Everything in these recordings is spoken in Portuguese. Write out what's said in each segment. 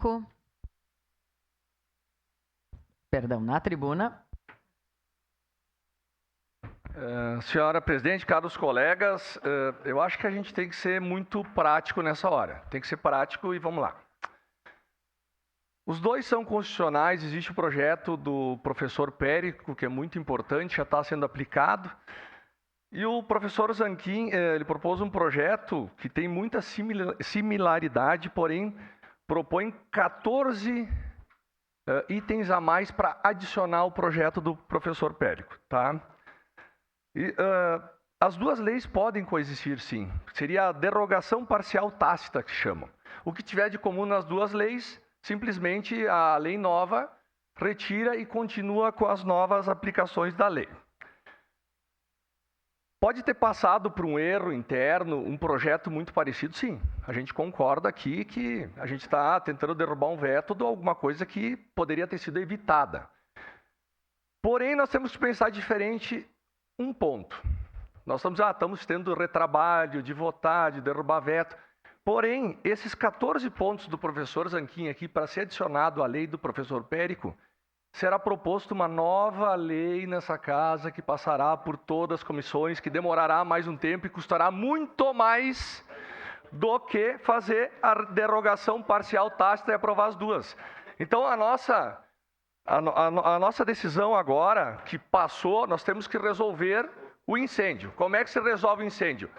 palco. Perdão, na tribuna. Senhora presidente, caros colegas, eu acho que a gente tem que ser muito prático nessa hora. Tem que ser prático e vamos lá. Os dois são constitucionais, existe o projeto do professor Périco, que é muito importante, já está sendo aplicado. E o professor Zanquim, ele propôs um projeto que tem muita similaridade, porém propõe 14 itens a mais para adicionar o projeto do professor Périco, tá? E, as duas leis podem coexistir, sim. Seria a derogação parcial tácita, que chamam. O que tiver de comum nas duas leis, simplesmente a lei nova retira e continua com as novas aplicações da lei. Pode ter passado por um erro interno, um projeto muito parecido, sim. A gente concorda aqui que a gente está tentando derrubar um veto de alguma coisa que poderia ter sido evitada. Porém, nós temos que pensar diferente um ponto. Nós estamos tendo retrabalho de votar, de derrubar veto. Porém, esses 14 pontos do professor Zanquim aqui, para ser adicionado à lei do professor Périco, será proposto uma nova lei nessa casa que passará por todas as comissões, que demorará mais um tempo e custará muito mais do que fazer a derogação parcial tácita e aprovar as duas. Então, a nossa decisão agora, que passou, nós temos que resolver o incêndio. Como é que se resolve o incêndio?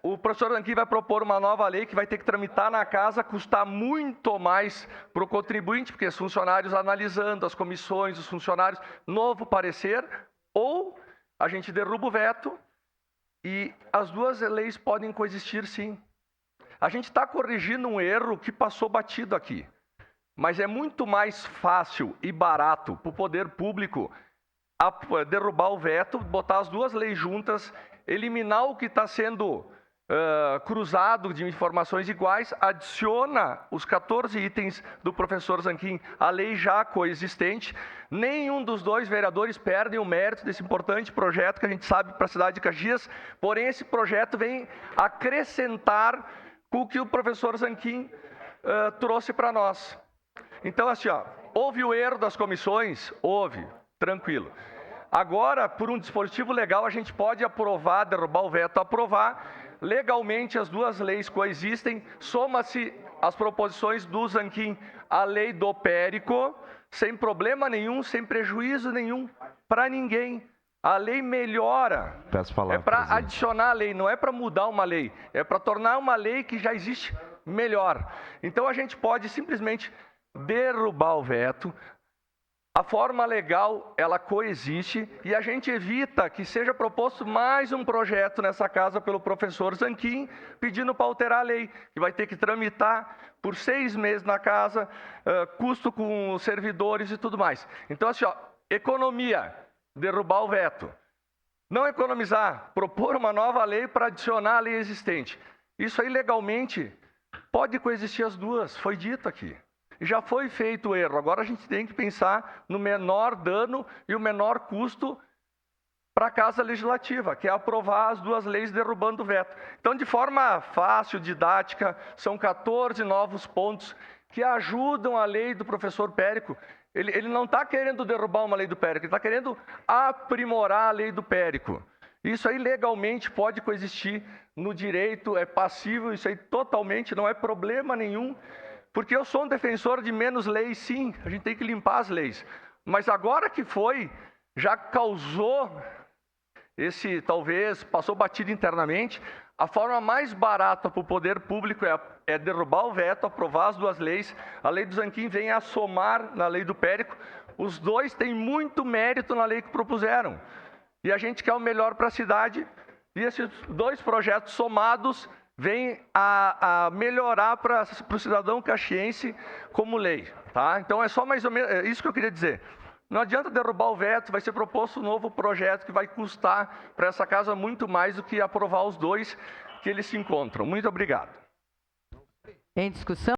O professor Zanquim vai propor uma nova lei que vai ter que tramitar na casa, custar muito mais para o contribuinte, porque os funcionários analisando, as comissões, os funcionários, novo parecer, ou a gente derruba o veto e as duas leis podem coexistir, sim. A gente está corrigindo um erro que passou batido aqui, mas é muito mais fácil e barato para o poder público derrubar o veto, botar as duas leis juntas, eliminar o que está sendo cruzado de informações iguais, adiciona os 14 itens do professor Zanquim à lei já coexistente. Nenhum dos dois vereadores perdem o mérito desse importante projeto que a gente sabe para a cidade de Caxias, porém esse projeto vem acrescentar com o que o professor Zanquim trouxe para nós. Então, assim, houve o erro das comissões? Houve, tranquilo. Agora, por um dispositivo legal, a gente pode aprovar, derrubar o veto, aprovar. Legalmente, as duas leis coexistem, soma-se as proposições do Zanquim à lei do Périco, sem problema nenhum, sem prejuízo nenhum para ninguém. A lei melhora. É para adicionar a lei, não é para mudar uma lei, é para tornar uma lei que já existe melhor. Então, a gente pode simplesmente derrubar o veto. A forma legal, ela coexiste e a gente evita que seja proposto mais um projeto nessa casa pelo professor Zanquim, pedindo para alterar a lei, que vai ter que tramitar por 6 meses na casa, custo com os servidores e tudo mais. Então, assim, economia, derrubar o veto. Não economizar, propor uma nova lei para adicionar a lei existente. Isso aí, legalmente, pode coexistir as duas, foi dito aqui. Já foi feito o erro, agora a gente tem que pensar no menor dano e o menor custo para a Casa Legislativa, que é aprovar as duas leis derrubando o veto. Então, de forma fácil, didática, são 14 novos pontos que ajudam a lei do professor Périco. Ele não está querendo derrubar uma lei do Périco, ele está querendo aprimorar a lei do Périco. Isso aí legalmente pode coexistir no direito, é passível, isso aí totalmente não é problema nenhum. Porque eu sou um defensor de menos leis, sim, a gente tem que limpar as leis. Mas agora que foi, já causou talvez, passou batido internamente, a forma mais barata para o poder público é derrubar o veto, aprovar as duas leis. A lei do Zanquim vem a somar na lei do Périco. Os dois têm muito mérito na lei que propuseram. E a gente quer o melhor para a cidade. E esses dois projetos somados vem a melhorar para o cidadão caxiense como lei. Tá? Então, é só mais ou menos isso que eu queria dizer. Não adianta derrubar o veto, vai ser proposto um novo projeto que vai custar para essa casa muito mais do que aprovar os dois que eles se encontram. Muito obrigado. Em discussão.